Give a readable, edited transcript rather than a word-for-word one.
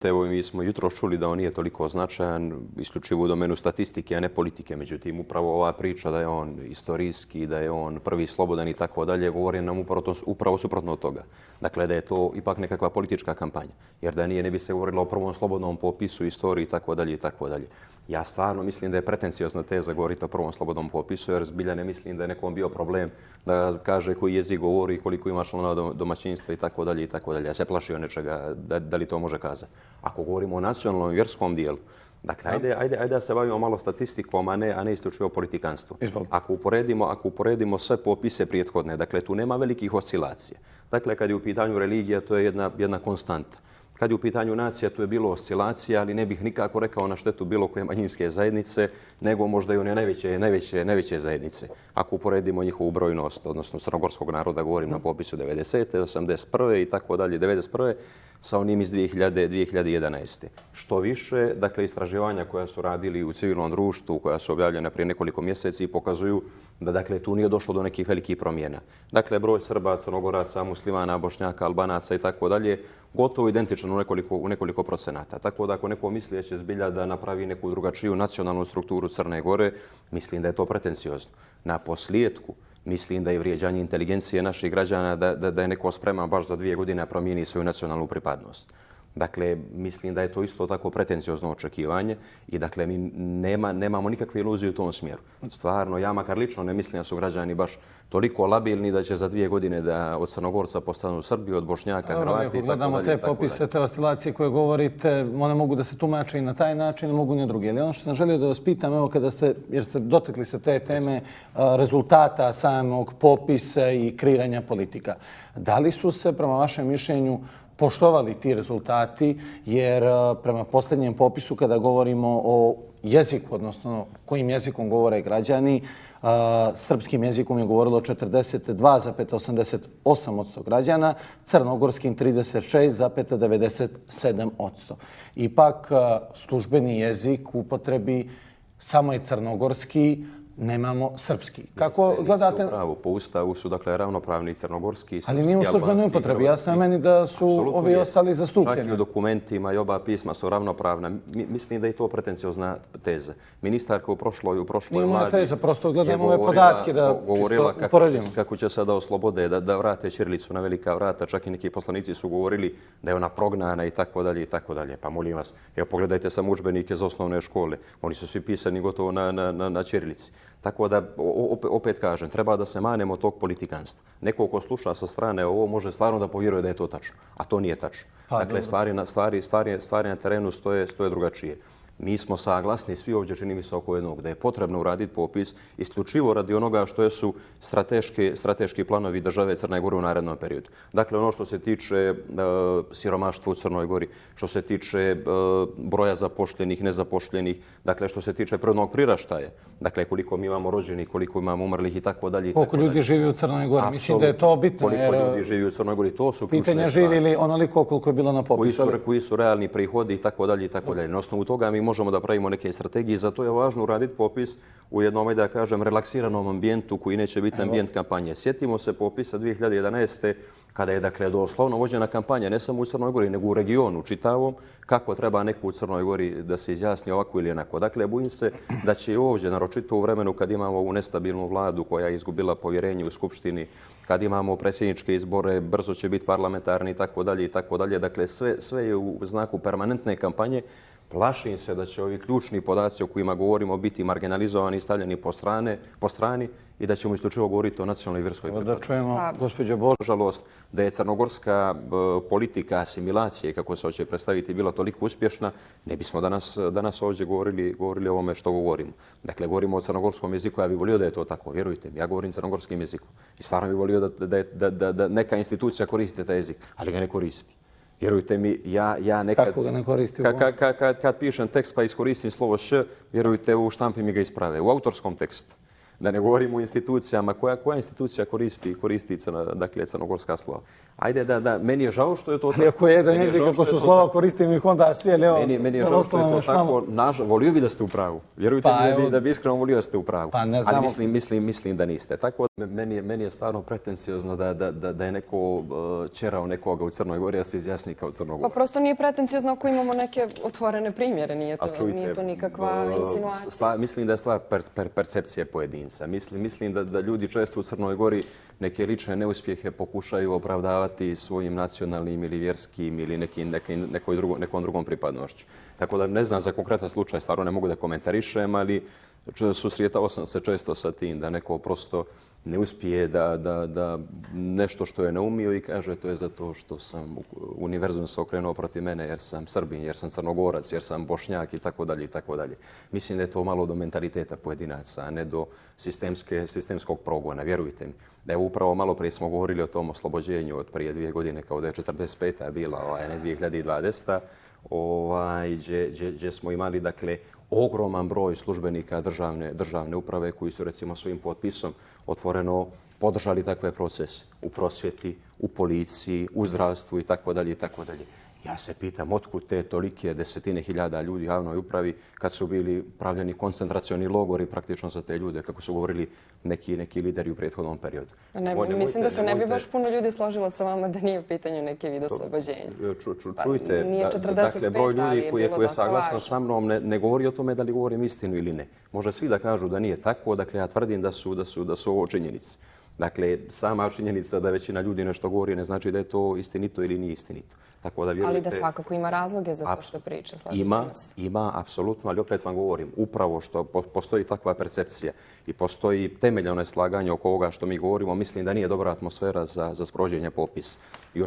Evo, mi smo jutro čuli da on nije toliko značajan, isključivo u domenu statistike, a ne politike. Međutim, upravo ova priča da je on istorijski, da je on prvi slobodan i tako dalje, govori nam upravo suprotno od toga. Dakle, da je to ipak nekakva politička kampanja. Jer da nije, ne bi se govorilo o prvom slobodnom popisu, istoriji i tako dalje i tako dalje. Ja stvarno mislim da je pretenciozna teza govoriti o prvom slobodnom popisu, jer zbilja ne mislim da je nekom bio problem da kaže koji jezik govori, koliko ima članova domaćinstva i tako dalje i tako dalje. Ja se plašio nečega da li to može kazati. Ako govorimo o nacionalnom i vjerskom dijelu, dakle, ajde da se bavimo malo statistikom, a ne isključivo politikanstvu. Ako uporedimo sve popise prethodne, dakle, tu nema velikih oscilacija. Dakle, kad je u pitanju religija, to je jedna konstanta. Kad je u pitanju nacija, tu je bilo oscilacija, ali ne bih nikako rekao na štetu bilo koje manjinske zajednice, nego možda i one najveće zajednice. Ako uporedimo njihovu brojnost, odnosno crnogorskog naroda, govorim na popisu 90. 81. i tako dalje, 91. sa onim iz 2011. Što više, dakle, istraživanja koja su radili u civilnom društvu, koja su objavljena prije nekoliko mjeseci, pokazuju da, dakle, tu nije došlo do nekih velikih promjena. Dakle, broj Srba, Crnogoraca, Muslimana, Bošnjaka, Albanaca i tako dalje, gotovo identičan u nekoliko procenata. Tako da ako neko misli da će zbilja da napravi neku drugačiju nacionalnu strukturu Crne Gore, mislim da je to pretenciozno. Na posljedku, mislim da je vrijeđanje inteligencije naših građana da je neko spreman baš za 2 godine promijeni svoju nacionalnu pripadnost. Dakle, mislim da je to isto tako pretenciozno očekivanje i dakle, mi nemamo nikakve iluzije u tom smjeru. Stvarno, ja makar lično ne mislim da su građani baš toliko labilni da će za 2 godine da od Crnogorca postanu Srbi, od Bošnjaka, Hrvati i tako dalje. Gledamo te popise, te oscilacije koje govorite, one mogu da se tumače i na taj način, mogu i na drugi. Ali ono što sam želio da vas pitam, evo jer ste dotakli se te teme rezultata samog popisa i kreiranja politika. Da li su se, prema vašem mišljenju, poštovali ti rezultati, jer prema posljednjem popisu kada govorimo o jeziku, odnosno kojim jezikom govore građani, srpskim jezikom je govorilo 42,88% građana, crnogorskim 36,97%. Ipak službeni jezik u upotrebi samo je crnogorski, nemamo srpski. Kako gledate? Po Ustavu su, dakle, ravnopravni crnogorski i srpski, ali nije u službenoj upotrebi. Jasno je meni da su ovi ostali zastupljeni. Čak i u dokumentima i oba pisma su ravnopravna. Mislim da je to pretenciozna teza. Ministarka u prošloj vladi... Nije moja teza, prosto gledamo ove podatke da čisto uporedimo. Kako će sada oslobode da vrate ćirilicu na velika vrata. Čak i neki poslanici su govorili da je ona prognana i tako dalje i tako dalje. Pa molim vas, evo pogledajte samo udžbenike za osnovne škole. Oni su svi pisani gotovo na ćirilici. Tako da, opet kažem, treba da se manemo tog politikanstva. Neko ko sluša sa strane ovo može stvarno da povjeruje da je to tačno, a to nije tačno. Dakle, stvari na terenu stoje drugačije. Mi smo saglasni, svi ovdje čini mi se oko jednog, da je potrebno uraditi popis isključivo radi onoga što su strateški planovi države Crne Gore u narednom periodu. Dakle, ono što se tiče siromaštva u Crnoj Gori, što se tiče broja zapošljenih, nezapošljenih, dakle, što se tiče prirodnog priraštaja, dakle, koliko mi imamo rođenih, koliko imamo umrlih i tako dalje. Koliko ljudi živi u Crnoj Gori? Mislim da je to bitno. Koliko ljudi živi u Crnoj Gori, to su ključne stvari. Pitanje živi li onoliko koliko je bilo na popisu? Koji su realni prihodi i tako dalje i tako dalje. Na osnovu toga mi možemo da pravimo neke strategije. Zato je važno uraditi popis u jednom, da kažem, relaksiranom ambijentu koji neće biti ambijent kampanje. Sjetimo se popisa 2011. kada je, dakle, doslovno vođena kampanja ne samo u Crnoj Gori, nego u regionu čitavom, kako treba neko u Crnoj Gori da se izjasni ovako ili onako. Dakle, bojim se da će i ovdje, naročito u vremenu kad imamo ovu nestabilnu vladu koja je izgubila povjerenje u Skupštini, kad imamo predsjedničke izbore, brzo će biti parlamentarni i tako dalje i tako dalje. Dakle, sve je u znaku permanentne kampanje. Plašim se da će ovi ključni podaci o kojima govorimo biti marginalizovani i stavljeni po strani i da ćemo isključivo govoriti o nacionalnoj i vjerskoj pripadnosti. Da čujemo, gospođo Bož. Nažalost, da je crnogorska politika asimilacije, kako se hoće predstaviti, bila toliko uspješna, ne bismo danas ovdje govorili o ovome što govorimo. Dakle, govorimo o crnogorskom jeziku, ja bih volio da je to tako, vjerujte mi. Ja govorim crnogorskim jezikom i stvarno bih volio da neka institucija koristi taj jezik, ali ga ne koristi. Vjerujte mi, ja nekad... Kako ga ne koristi? Kad pišem tekst pa iskoristim slovo š, vjerujte, u štampi mi ga isprave. U autorskom tekstu. Da ne govorimo o institucijama. Koja institucija koristi dakle, crnogorska slova? Ajde da, meni je žao što je to tako. Ali ako je jedan jezik, ako su slova, koristimo ih onda svi, ali evo, Meni je žao što je to tako. Volio bi da ste u pravu. Vjerujte mi da bi iskreno volio da ste u pravu. Pa ne znamo. Ali mislim da niste. Tako meni je stvarno pretenciozno da je neko ćerao nekoga u Crnoj Gori, a se izjasni kao Crnogorac. Pa prosto nije pretenciozno ako imamo neke otvorene primjere, nije to nikakva insinuacija. Mislim da je stvar percepcije pojedinca. Mislim da ljudi često u Crnoj Gori neke lične neuspjehe pokušaju opravdavati svojim nacionalnim ili vjerskim ili nekom drugom pripadnošću. Tako da ne znam za konkretan slučaj, stvarno ne mogu da komentarišem, ali susretao sam se često sa tim da neko prosto ne uspije da nešto što je naumio i kaže to je zato što sam univerzum se okrenuo protiv mene jer sam Srbin, jer sam Crnogorac, jer sam Bošnjak i tako dalje i tako dalje. Mislim da je to malo do mentaliteta pojedinaca, a ne do sistemskog progona, vjerujte mi. Da je upravo malo prije smo govorili o tom oslobođenju od prije 2 godine kao da je 45. bila, ne 2020. Gdje smo imali dakle ogroman broj službenika državne uprave koji su recimo svojim potpisom otvoreno podržali takve procese u prosvjeti, u policiji, u zdravstvu i tako dalje i tako dalje. Ja se pitam otkud te tolike desetine hiljada ljudi u javnoj upravi kad su bili pravljeni koncentracioni logori praktično za te ljude, kako su govorili neki lideri u prethodnom periodu. Mislim da se ne bi baš puno ljudi složilo sa vama da nije u pitanju neki vid oslobođenja. Čujte, dakle, broj ljudi koji je saglasan sa mnom ne govori o tome da li govorim istinu ili ne. Može svi da kažu da nije tako, dakle ja tvrdim da su ovo činjenice. Dakle, sama činjenica da većina ljudi nešto govori ne znači da je to istinito ili nije istinito. Ali da svakako ima razloge za to što priča. Ima, apsolutno, ali opet vam govorim, upravo što postoji takva percepcija i postoji temeljno neslaganje oko ovoga što mi govorimo, mislim da nije dobra atmosfera za sprovođenje popisa.